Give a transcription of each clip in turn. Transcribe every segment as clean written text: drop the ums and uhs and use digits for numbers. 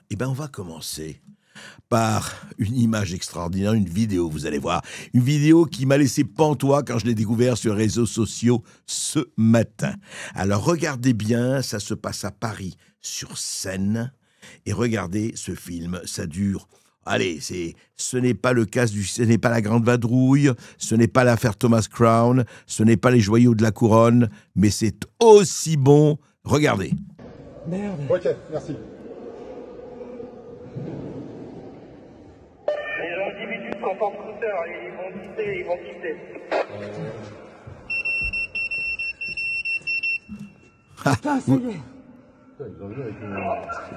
Eh bien, on va commencer par une image extraordinaire, une vidéo, vous allez voir. Une vidéo qui m'a laissé pantois quand je l'ai découvert sur les réseaux sociaux ce matin. Alors, regardez bien, ça se passe à Paris, sur Seine. Et regardez ce film, ça dure... Allez, ce n'est pas ce n'est pas la Grande Vadrouille, ce n'est pas l'affaire Thomas Crown, ce n'est pas les joyaux de la couronne, mais c'est aussi bon. Regardez. Merde. Ok, merci. Les individus sont en scooter, ils vont quitter. Putain, ça y est.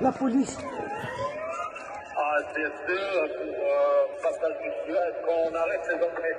La police. Ah, c'est pour passage du Suez, qu'on arrête les entrées.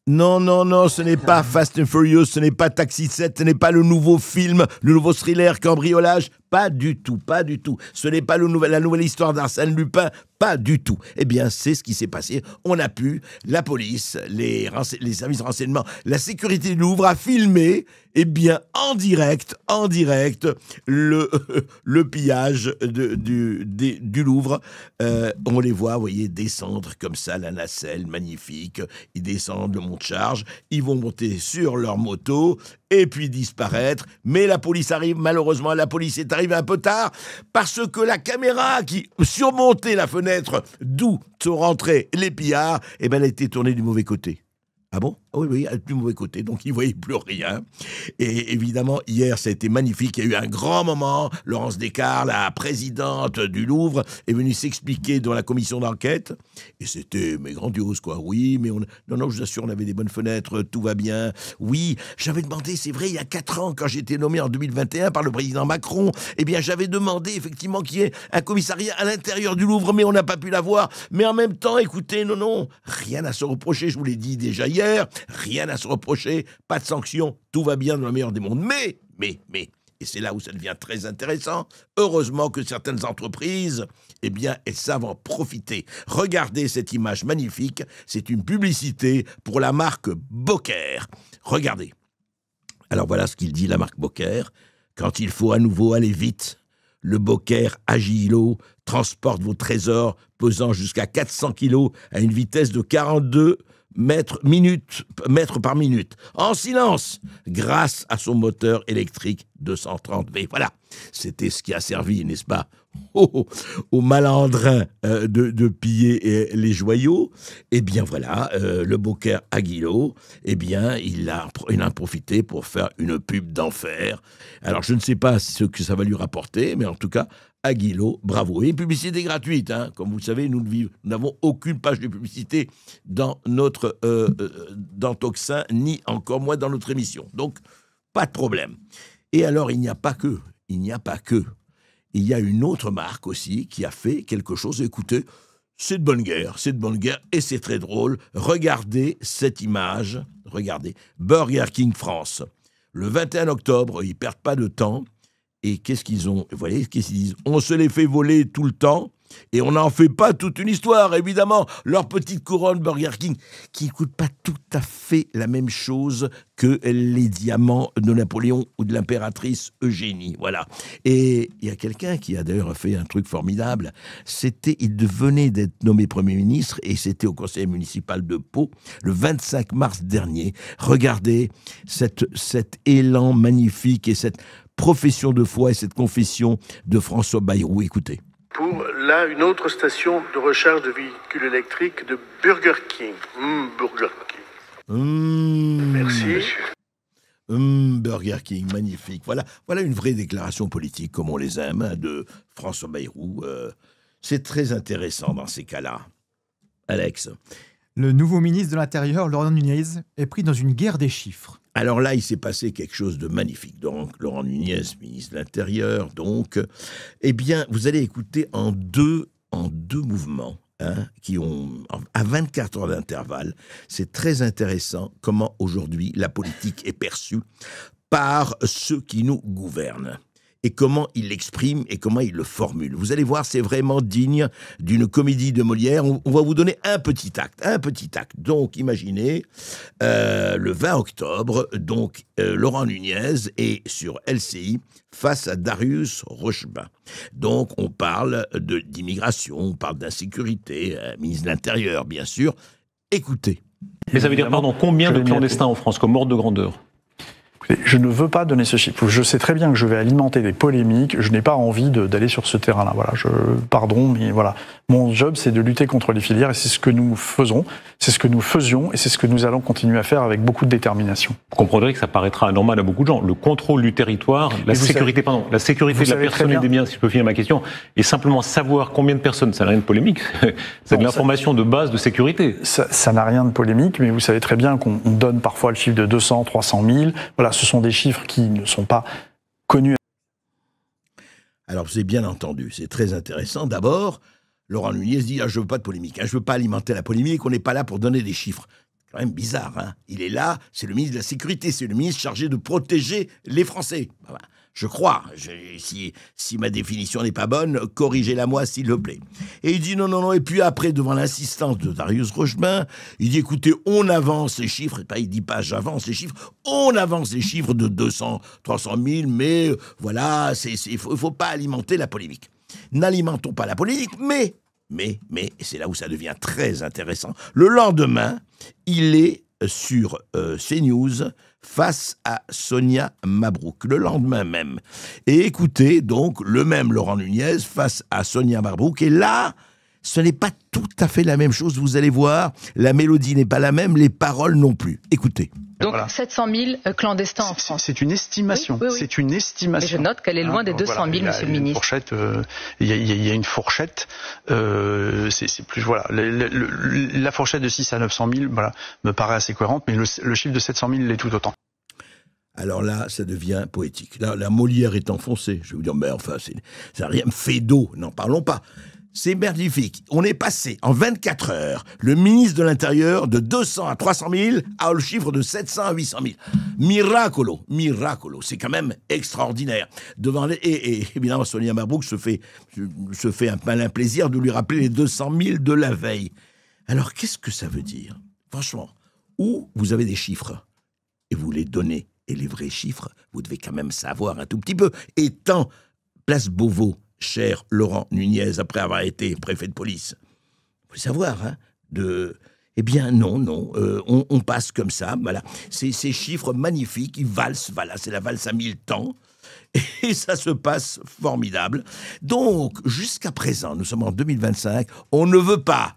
Non, non, non, ce n'est pas Fast and Furious, ce n'est pas Taxi 7, ce n'est pas le nouveau film, le nouveau thriller cambriolage, pas du tout, pas du tout. Ce n'est pas la nouvelle histoire d'Arsène Lupin, pas du tout. Eh bien, c'est ce qui s'est passé. On a pu, la police, les services de renseignement, la sécurité du Louvre a filmé, eh bien, en direct, le pillage du Louvre. On les voit, vous voyez, descendre comme ça, la nacelle, magnifique. Ils descendent le mont de charge, ils vont monter sur leur moto et puis disparaître. Mais la police arrive, malheureusement, la police est arrivée un peu tard parce que la caméra qui surmontait la fenêtre d'où sont rentrés les pillards, eh ben, elle a été tournée du mauvais côté. Ah bon? Oui, oui, du mauvais côté, donc ils ne voyaient plus rien. Et évidemment, hier, ça a été magnifique. Il y a eu un grand moment. Laurence Descartes, la présidente du Louvre, est venue s'expliquer dans la commission d'enquête. Et c'était grandiose, quoi. Oui, mais non, je vous assure, on avait des bonnes fenêtres, tout va bien. Oui, j'avais demandé, c'est vrai, il y a 4 ans, quand j'ai été nommé en 2021 par le président Macron, eh bien, j'avais demandé effectivement qu'il y ait un commissariat à l'intérieur du Louvre, mais on n'a pas pu l'avoir. Mais en même temps, écoutez, non, rien à se reprocher, je vous l'ai dit déjà hier. Rien à se reprocher, pas de sanctions, tout va bien dans le meilleur des mondes. Mais, et c'est là où ça devient très intéressant, heureusement que certaines entreprises, eh bien, elles savent en profiter. Regardez cette image magnifique, c'est une publicité pour la marque Beaucaire. Regardez. Alors voilà ce qu'il dit, la marque Beaucaire. Quand il faut à nouveau aller vite, le Beaucaire Agilo transporte vos trésors pesant jusqu'à 400 kilos à une vitesse de 42 mètres par minute, en silence, grâce à son moteur électrique 230 V. Voilà, c'était ce qui a servi, n'est-ce pas, aux malandrins de piller les joyaux. Eh bien voilà, le Beaucaire Agilo, eh bien, il a profité pour faire une pub d'enfer. Alors, je ne sais pas ce que ça va lui rapporter, mais en tout cas, Agilo, bravo. Et publicité gratuite, hein. Comme vous le savez, nous n'avons aucune page de publicité dans notre dans Toxin, ni encore moins dans notre émission. Donc, pas de problème. Et alors, il n'y a pas que. Il y a une autre marque aussi qui a fait quelque chose. Écoutez, c'est de bonne guerre, et c'est très drôle. Regardez cette image, regardez. Burger King France. Le 21 octobre, ils ne perdent pas de temps. Et qu'est-ce qu'ils ont? Vous voyez, qu'est-ce qu'ils disent? On se les fait voler tout le temps et on n'en fait pas toute une histoire, évidemment. Leur petite couronne Burger King, qui ne coûte pas tout à fait la même chose que les diamants de Napoléon ou de l'impératrice Eugénie. Voilà. Et il y a quelqu'un qui a d'ailleurs fait un truc formidable. Il venait d'être nommé Premier ministre et c'était au conseil municipal de Pau le 25 mars dernier. Regardez cet élan magnifique et cette profession de foi et cette confession de François Bayrou. Écoutez. Pour là, une autre station de recharge de véhicules électriques de Burger King. Burger King. Merci. Burger King, magnifique. Voilà une vraie déclaration politique, comme on les aime, hein, de François Bayrou. C'est très intéressant dans ces cas-là. Alex. Le nouveau ministre de l'Intérieur, Laurent Nunez, est pris dans une guerre des chiffres. Alors là, il s'est passé quelque chose de magnifique. Donc, Laurent Nunez, ministre de l'Intérieur, donc, eh bien, vous allez écouter en deux mouvements, hein, qui ont, à 24 heures d'intervalle. C'est très intéressant comment aujourd'hui la politique est perçue par ceux qui nous gouvernent. et comment il l'exprime et comment il le formule. Vous allez voir, c'est vraiment digne d'une comédie de Molière. On va vous donner un petit acte. Donc, imaginez, le 20 octobre, donc Laurent Nunez est sur LCI face à Darius Rochebain. Donc, on parle d'immigration, on parle d'insécurité, ministre de l'Intérieur, bien sûr. Écoutez. Mais ça veut dire, pardon, combien de clandestins en France comme ordre de grandeur ? Je ne veux pas donner ce chiffre. Je sais très bien que je vais alimenter des polémiques. Je n'ai pas envie d'aller sur ce terrain-là. Voilà, pardon, mais voilà. Mon job, c'est de lutter contre les filières et c'est ce que nous faisons, c'est ce que nous faisions et c'est ce que nous allons continuer à faire avec beaucoup de détermination. Vous comprendrez que ça paraîtra anormal à beaucoup de gens. Le contrôle du territoire, la sécurité de la personne et des biens, si je peux finir ma question, et simplement savoir combien de personnes, ça n'a rien de polémique, c'est de l'information de base de sécurité. Ça n'a rien de polémique, mais vous savez très bien qu'on donne parfois le chiffre de 200, 300 000. Voilà, ce sont des chiffres qui ne sont pas connus. Alors, vous avez bien entendu, c'est très intéressant. D'abord, Laurent Nunez dit « je veux pas de polémique, je veux pas alimenter la polémique, on n'est pas là pour donner des chiffres ». C'est quand même bizarre, hein. Il est là, c'est le ministre de la Sécurité, c'est le ministre chargé de protéger les Français. Voilà. Je crois, si ma définition n'est pas bonne, corrigez-la moi s'il vous plaît. Et il dit non, et puis après, devant l'insistance de Darius Rochebain, il dit écoutez, on avance les chiffres, il dit pas j'avance les chiffres, on avance les chiffres de 200, 300 000, mais voilà, il faut pas alimenter la polémique. N'alimentons pas la polémique, mais, c'est là où ça devient très intéressant, le lendemain, il est sur CNews face à Sonia Mabrouk, le lendemain même. Et écoutez, donc, le même Laurent Nunez face à Sonia Mabrouk. Et là, ce n'est pas tout à fait la même chose, vous allez voir. La mélodie n'est pas la même, les paroles non plus. Écoutez. Donc, voilà. 700 000 clandestins en France. C'est une estimation. Oui. C'est une estimation. Et je note qu'elle est loin des 200 000, monsieur le ministre. Il y a une fourchette. C'est plus, voilà. La fourchette de 6 à 900 000, voilà, me paraît assez cohérente, mais le chiffre de 700 000 l'est tout autant. Alors là, ça devient poétique. Là, la Molière est enfoncée. Je vais vous dire, mais enfin, ça n'a rien fait d'eau. N'en parlons pas. C'est magnifique. On est passé en 24 heures, le ministre de l'Intérieur, de 200 à 300 000 à le chiffre de 700 à 800 000. Miracolo. C'est quand même extraordinaire. Et évidemment, Sonia Mabrouk se fait un malin plaisir de lui rappeler les 200 000 de la veille. Alors, qu'est-ce que ça veut dire? Franchement, où vous avez des chiffres et vous les donnez, et les vrais chiffres, vous devez quand même savoir un tout petit peu. Étant Place Beauvau, cher Laurent Nunez, après avoir été préfet de police, il faut savoir, hein, eh bien, non, on passe comme ça, voilà. Ces chiffres magnifiques, ils valsent, voilà, c'est la valse à 1000 temps, et ça se passe formidable. Donc, jusqu'à présent, nous sommes en 2025, on ne veut pas,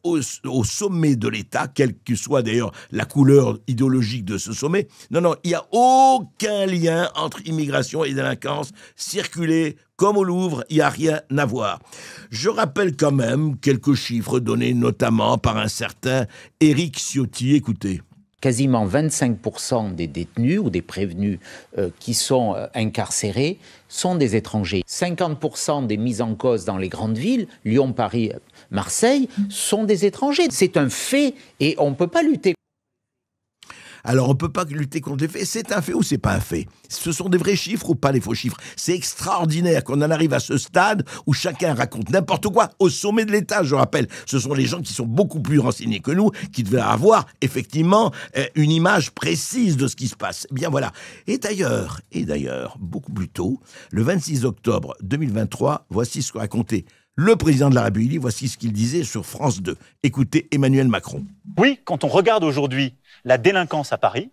au sommet de l'État, quelle que soit d'ailleurs la couleur idéologique de ce sommet, non, il n'y a aucun lien entre immigration et délinquance. Circuler comme au Louvre, il n'y a rien à voir. Je rappelle quand même quelques chiffres donnés notamment par un certain Éric Ciotti. Écoutez. Quasiment 25% des détenus ou des prévenus qui sont incarcérés sont des étrangers. 50% des mises en cause dans les grandes villes, Lyon, Paris, Marseille, sont des étrangers. C'est un fait et on ne peut pas lutter. Alors, on ne peut pas lutter contre les faits. C'est un fait ou c'est pas un fait? Ce sont des vrais chiffres ou pas des faux chiffres? C'est extraordinaire qu'on en arrive à ce stade où chacun raconte n'importe quoi au sommet de l'État, je rappelle. Ce sont les gens qui sont beaucoup plus renseignés que nous, qui devaient avoir effectivement une image précise de ce qui se passe. Eh bien voilà. Et d'ailleurs, beaucoup plus tôt, le 26 octobre 2023, voici ce que racontait le président de la République, voici ce qu'il disait sur France 2. Écoutez Emmanuel Macron. Oui, quand on regarde aujourd'hui la délinquance à Paris,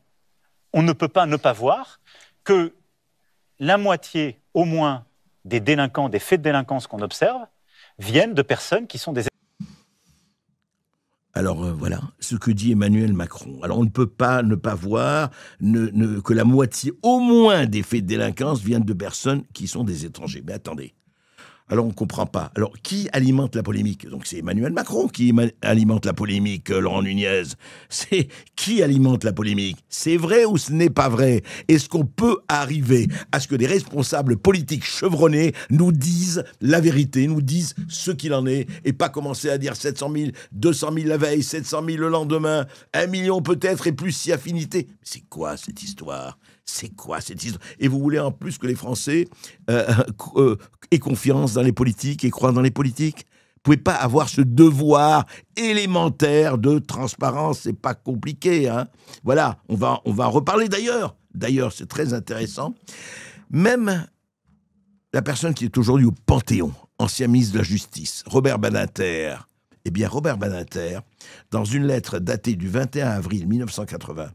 on ne peut pas ne pas voir que la moitié, au moins, des délinquants, des faits de délinquance qu'on observe, viennent de personnes qui sont des... Alors voilà ce que dit Emmanuel Macron. Alors on ne peut pas ne pas voir que la moitié, au moins, des faits de délinquance viennent de personnes qui sont des étrangers. Mais attendez. Alors, on ne comprend pas. Alors, qui alimente la polémique? Donc, c'est Emmanuel Macron qui alimente la polémique, Laurent Nunez. C'est qui alimente la polémique? C'est vrai ou ce n'est pas vrai? Est-ce qu'on peut arriver à ce que des responsables politiques chevronnés nous disent la vérité, nous disent ce qu'il en est, et pas commencer à dire 700 000, 200 000 la veille, 700 000 le lendemain, 1 million peut-être, et plus si affinité? C'est quoi cette histoire? C'est quoi cette histoire? Et vous voulez en plus que les Français aient confiance dans les politiques et croient dans les politiques? Vous pouvez pas avoir ce devoir élémentaire de transparence, c'est pas compliqué, hein. Voilà, on va en reparler d'ailleurs. D'ailleurs, c'est très intéressant. Même la personne qui est aujourd'hui au Panthéon, ancien ministre de la Justice, Robert Badinter. Eh bien, Robert Badinter, dans une lettre datée du 21 avril 1980,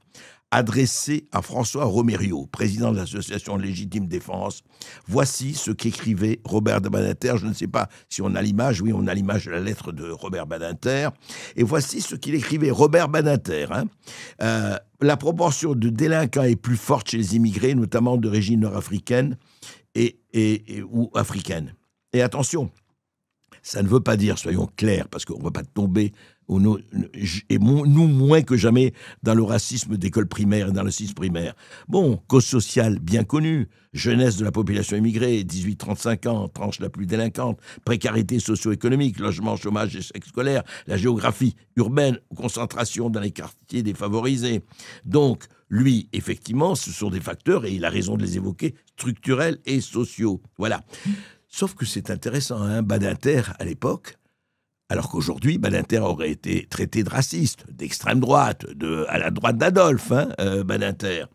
adressée à François Romério, président de l'association Légitime Défense, voici ce qu'écrivait Robert Badinter. Je ne sais pas si on a l'image. Oui, on a l'image de la lettre de Robert Badinter. Et voici ce qu'il écrivait, Robert Badinter. La proportion de délinquants est plus forte chez les immigrés, notamment d'origine nord-africaine ou africaine. Et attention, ça ne veut pas dire, soyons clairs, parce qu'on ne va pas tomber, nous moins que jamais, dans le racisme d'école primaire et dans le racisme primaire. Bon, cause sociale bien connue, jeunesse de la population immigrée, 18-35 ans, tranche la plus délinquante, précarité socio-économique, logement, chômage, échec scolaire, la géographie urbaine, concentration dans les quartiers défavorisés. Donc, lui, effectivement, ce sont des facteurs, et il a raison de les évoquer, structurels et sociaux. Voilà. Sauf que c'est intéressant, hein, Badinter, à l'époque, alors qu'aujourd'hui, Badinter aurait été traité de raciste, d'extrême droite, à la droite d'Adolphe, Badinter.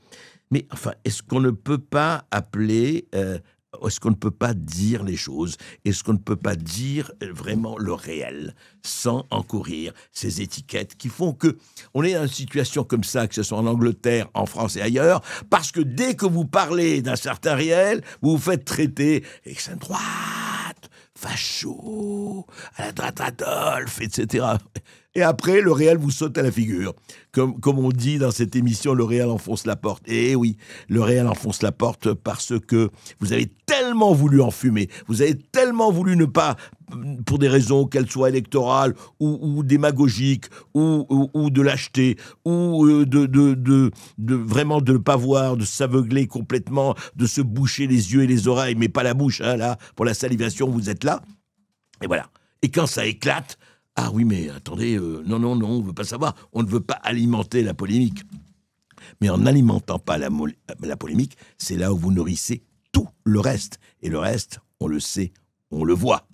Mais enfin, est-ce qu'on ne peut pas appeler, est-ce qu'on ne peut pas dire les choses? Est-ce qu'on ne peut pas dire vraiment le réel sans encourir ces étiquettes qui font que on est dans une situation comme ça, que ce soit en Angleterre, en France et ailleurs, parce que dès que vous parlez d'un certain réel, vous vous faites traiter extrême droite, facho, à la droite Adolphe, etc. Et après, le réel vous saute à la figure. Comme on dit dans cette émission, le réel enfonce la porte. Et oui, le réel enfonce la porte parce que vous avez tellement voulu enfumer, vous avez tellement voulu ne pas, pour des raisons qu'elles soient électorales ou démagogiques ou de lâcheté ou de vraiment de ne pas voir, de s'aveugler complètement, de se boucher les yeux et les oreilles, mais pas la bouche, hein, là, pour la salivation, vous êtes là. Et voilà. Et quand ça éclate, ah oui, mais attendez, non, on ne veut pas savoir, on ne veut pas alimenter la polémique. Mais en n'alimentant pas la polémique, c'est là où vous nourrissez tout le reste. Et le reste, on le sait, on le voit.